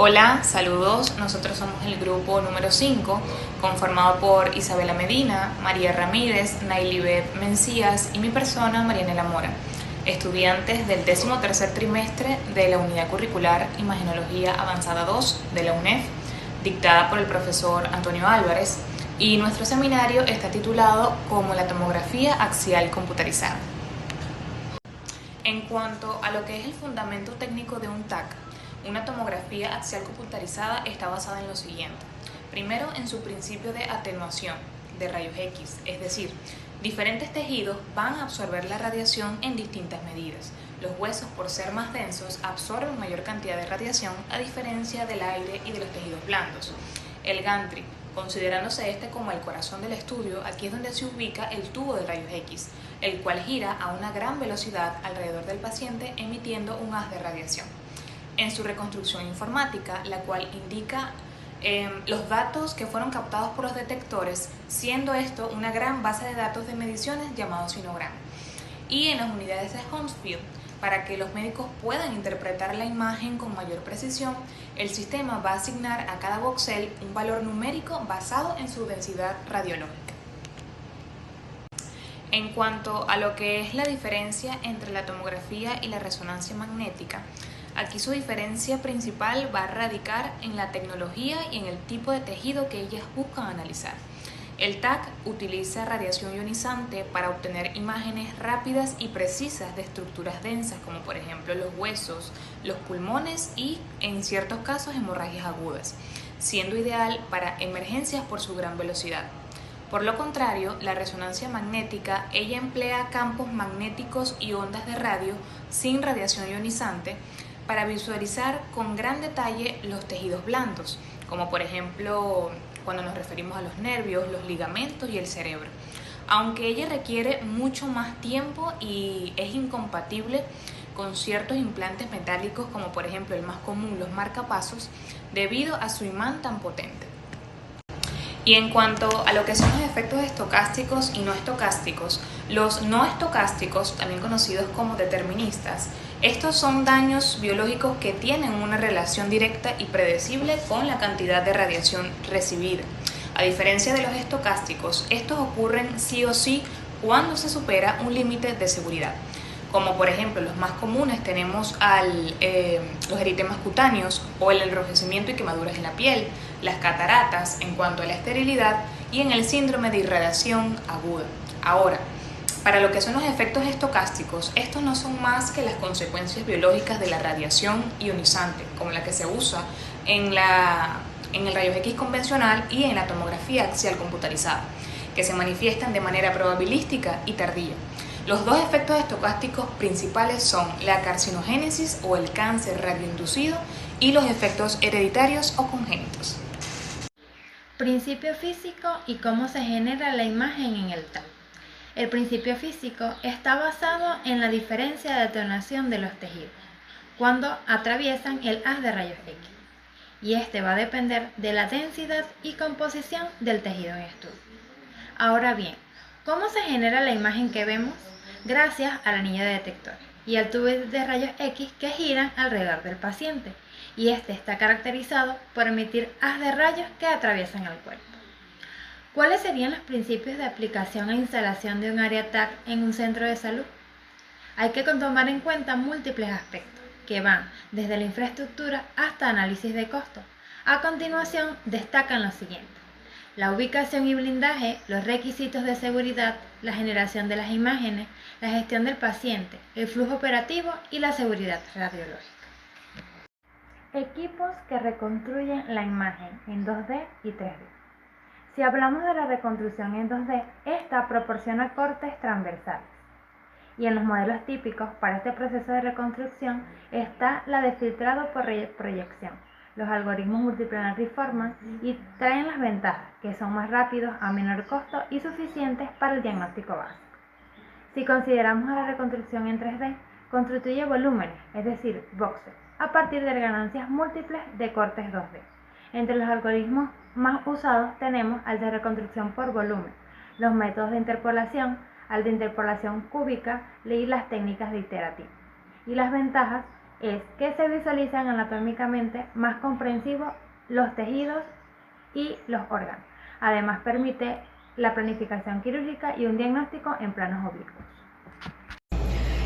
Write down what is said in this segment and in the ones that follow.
Hola, saludos. Nosotros somos el grupo número 5, conformado por Isabela Medina, María Ramírez, Nailibet Mencías y mi persona, Marianela Mora, estudiantes del 13º trimestre de la Unidad Curricular Imagenología Avanzada 2 de la UNEF, dictada por el profesor Antonio Álvarez, y nuestro seminario está titulado como la tomografía axial computarizada. En cuanto a lo que es el fundamento técnico de un TAC, una tomografía axial computarizada está basada en lo siguiente. Primero, en su principio de atenuación de rayos X, es decir, diferentes tejidos van a absorber la radiación en distintas medidas. Los huesos, por ser más densos, absorben mayor cantidad de radiación a diferencia del aire y de los tejidos blandos. El gantry, considerándose este como el corazón del estudio, aquí es donde se ubica el tubo de rayos X, el cual gira a una gran velocidad alrededor del paciente emitiendo un haz de radiación. En su reconstrucción informática, la cual indica los datos que fueron captados por los detectores, siendo esto una gran base de datos de mediciones llamado sinograma. Y en las unidades de Hounsfield, para que los médicos puedan interpretar la imagen con mayor precisión, el sistema va a asignar a cada voxel un valor numérico basado en su densidad radiológica. En cuanto a lo que es la diferencia entre la tomografía y la resonancia magnética, aquí su diferencia principal va a radicar en la tecnología y en el tipo de tejido que ellas buscan analizar. El TAC utiliza radiación ionizante para obtener imágenes rápidas y precisas de estructuras densas, como por ejemplo los huesos, los pulmones y, en ciertos casos, hemorragias agudas, siendo ideal para emergencias por su gran velocidad. Por lo contrario, la resonancia magnética, ella emplea campos magnéticos y ondas de radio sin radiación ionizante para visualizar con gran detalle los tejidos blandos, como por ejemplo cuando nos referimos a los nervios, los ligamentos y el cerebro. Aunque ella requiere mucho más tiempo y es incompatible con ciertos implantes metálicos, como por ejemplo el más común, los marcapasos, debido a su imán tan potente. Y en cuanto a lo que son los efectos estocásticos y no estocásticos, los no estocásticos, también conocidos como deterministas, estos son daños biológicos que tienen una relación directa y predecible con la cantidad de radiación recibida. A diferencia de los estocásticos, estos ocurren sí o sí cuando se supera un límite de seguridad. Como por ejemplo los más comunes tenemos los eritemas cutáneos o el enrojecimiento y quemaduras en la piel, las cataratas en cuanto a la esterilidad y en el síndrome de irradiación aguda. Ahora, para lo que son los efectos estocásticos, estos no son más que las consecuencias biológicas de la radiación ionizante, como la que se usa en el rayos X convencional y en la tomografía axial computarizada, que se manifiestan de manera probabilística y tardía. Los dos efectos estocásticos principales son la carcinogénesis o el cáncer radioinducido y los efectos hereditarios o congénitos. Principio físico y cómo se genera la imagen en el TAC. El principio físico está basado en la diferencia de atenuación de los tejidos cuando atraviesan el haz de rayos X, y este va a depender de la densidad y composición del tejido en estudio. Ahora bien, ¿cómo se genera la imagen que vemos? Gracias al anillo de detector y al tubo de rayos X que giran alrededor del paciente, y este está caracterizado por emitir haz de rayos que atraviesan el cuerpo. ¿Cuáles serían los principios de aplicación e instalación de un área TAC en un centro de salud? Hay que tomar en cuenta múltiples aspectos, que van desde la infraestructura hasta análisis de costo. A continuación, destacan los siguientes: la ubicación y blindaje, los requisitos de seguridad, la generación de las imágenes, la gestión del paciente, el flujo operativo y la seguridad radiológica. Equipos que reconstruyen la imagen en 2D y 3D. Si hablamos de la reconstrucción en 2D, esta proporciona cortes transversales. Y en los modelos típicos para este proceso de reconstrucción está la de filtrado por proyección. Los algoritmos multiplanar reforman y traen las ventajas, que son más rápidos, a menor costo y suficientes para el diagnóstico básico. Si consideramos a la reconstrucción en 3D, constituye volúmenes, es decir, voxels, a partir de ganancias múltiples de cortes 2D. Entre los algoritmos más usados tenemos al de reconstrucción por volumen, los métodos de interpolación, al de interpolación cúbica y las técnicas de iterativa. Y las ventajas es que se visualizan anatómicamente más comprensivos los tejidos y los órganos. Además permite la planificación quirúrgica y un diagnóstico en planos oblicuos.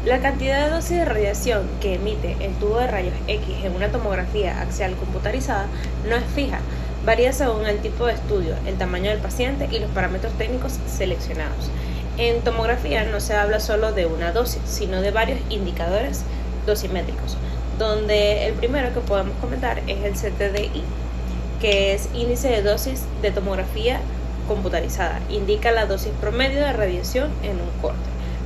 La cantidad de dosis de radiación que emite el tubo de rayos X en una tomografía axial computarizada no es fija, varía según el tipo de estudio, el tamaño del paciente y los parámetros técnicos seleccionados. En tomografía no se habla solo de una dosis, sino de varios indicadores dosimétricos, donde el primero que podemos comentar es el CTDI, que es índice de dosis de tomografía computarizada, indica la dosis promedio de radiación en un corte.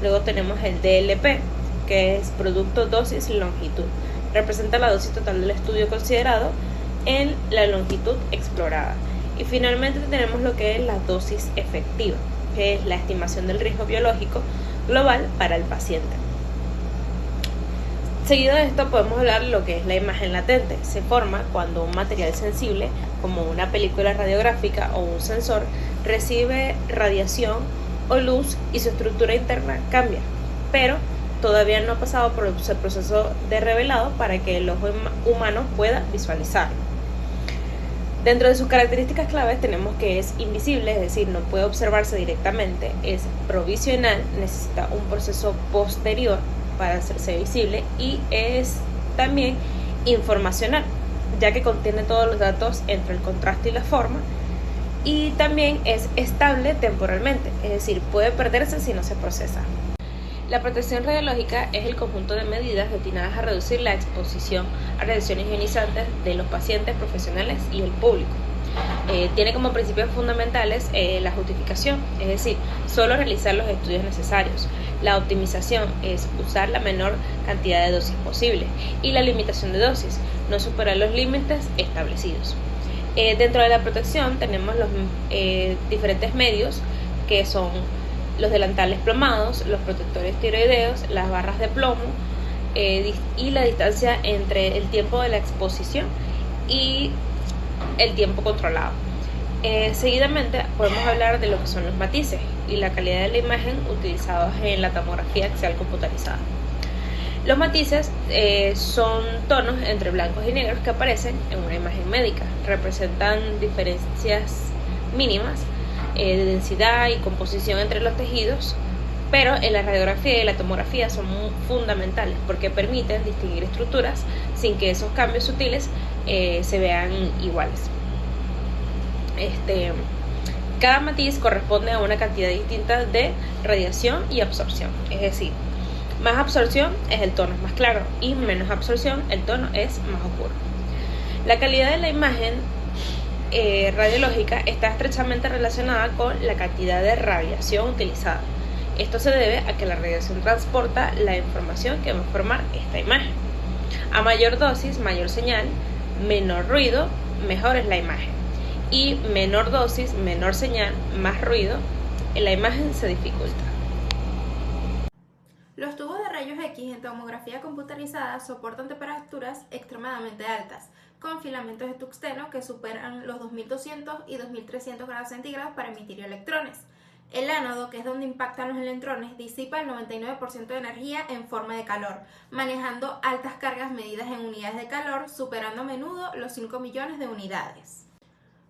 Luego tenemos el DLP, que es producto dosis longitud, representa la dosis total del estudio considerado en la longitud explorada. Y finalmente tenemos lo que es la dosis efectiva, que es la estimación del riesgo biológico global para el paciente. Seguido de esto podemos hablar de lo que es la imagen latente. Se forma cuando un material sensible, como una película radiográfica o un sensor, recibe radiación o luz y su estructura interna cambia, pero todavía no ha pasado por el proceso de revelado para que el ojo humano pueda visualizarlo. Dentro de sus características claves tenemos que es invisible, es decir, no puede observarse directamente, es provisional, necesita un proceso posterior para hacerse visible y es también informacional, ya que contiene todos los datos entre el contraste y la forma, y también es estable temporalmente, es decir, puede perderse si no se procesa. La protección radiológica es el conjunto de medidas destinadas a reducir la exposición a radiaciones ionizantes de los pacientes, profesionales y el público. Tiene como principios fundamentales la justificación, es decir, solo realizar los estudios necesarios. La optimización es usar la menor cantidad de dosis posible y la limitación de dosis, no superar los límites establecidos. Dentro de la protección tenemos los diferentes medios, que son los delantales plomados, los protectores tiroideos, las barras de plomo y la distancia entre el tiempo de la exposición y el tiempo controlado. Seguidamente podemos hablar de lo que son los matices y la calidad de la imagen utilizados en la tomografía axial computarizada. Los matices son tonos entre blancos y negros que aparecen en una imagen médica. Representan diferencias mínimas de densidad y composición entre los tejidos, pero en la radiografía y la tomografía son fundamentales porque permiten distinguir estructuras sin que esos cambios sutiles se vean iguales. Cada matiz corresponde a una cantidad distinta de radiación y absorción, es decir, más absorción es el tono más claro y menos absorción el tono es más oscuro. La calidad de la imagen radiológica está estrechamente relacionada con la cantidad de radiación utilizada. Esto se debe a que la radiación transporta la información que va a formar esta imagen. A mayor dosis, mayor señal, menor ruido, mejor es la imagen. Y menor dosis, menor señal, más ruido, la imagen se dificulta. Los tubos de rayos X en tomografía computarizada soportan temperaturas extremadamente altas, con filamentos de tungsteno que superan los 2200 y 2300 grados centígrados para emitir electrones. El ánodo, que es donde impactan los electrones, disipa el 99% de energía en forma de calor, manejando altas cargas medidas en unidades de calor, superando a menudo los 5 millones de unidades.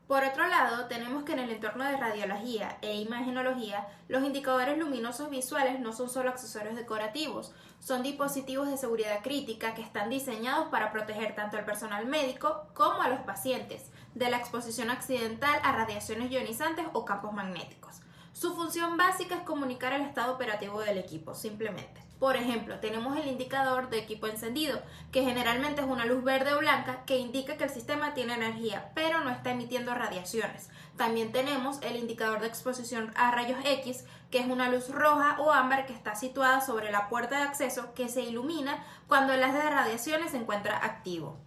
Por otro lado, tenemos que en el entorno de radiología e imagenología, los indicadores luminosos visuales no son solo accesorios decorativos, son dispositivos de seguridad crítica que están diseñados para proteger tanto al personal médico como a los pacientes de la exposición accidental a radiaciones ionizantes o campos magnéticos. Su función básica es comunicar el estado operativo del equipo, simplemente. Por ejemplo, tenemos el indicador de equipo encendido, que generalmente es una luz verde o blanca que indica que el sistema tiene energía, pero no está emitiendo radiaciones. También tenemos el indicador de exposición a rayos X, que es una luz roja o ámbar que está situada sobre la puerta de acceso que se ilumina cuando el haz de radiaciones se encuentra activo.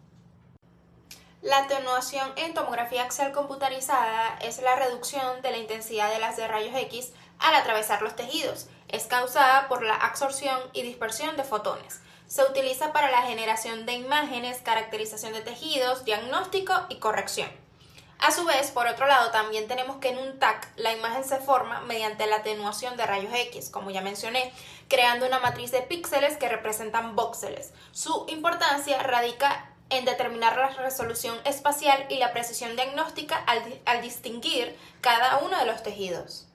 La atenuación en tomografía axial computarizada es la reducción de la intensidad del haz de rayos X al atravesar los tejidos. Es causada por la absorción y dispersión de fotones. Se utiliza para la generación de imágenes, caracterización de tejidos, diagnóstico y corrección. A su vez, por otro lado, también tenemos que en un TAC la imagen se forma mediante la atenuación de rayos X, como ya mencioné, creando una matriz de píxeles que representan voxeles. Su importancia radica en determinar la resolución espacial y la precisión diagnóstica al distinguir cada uno de los tejidos.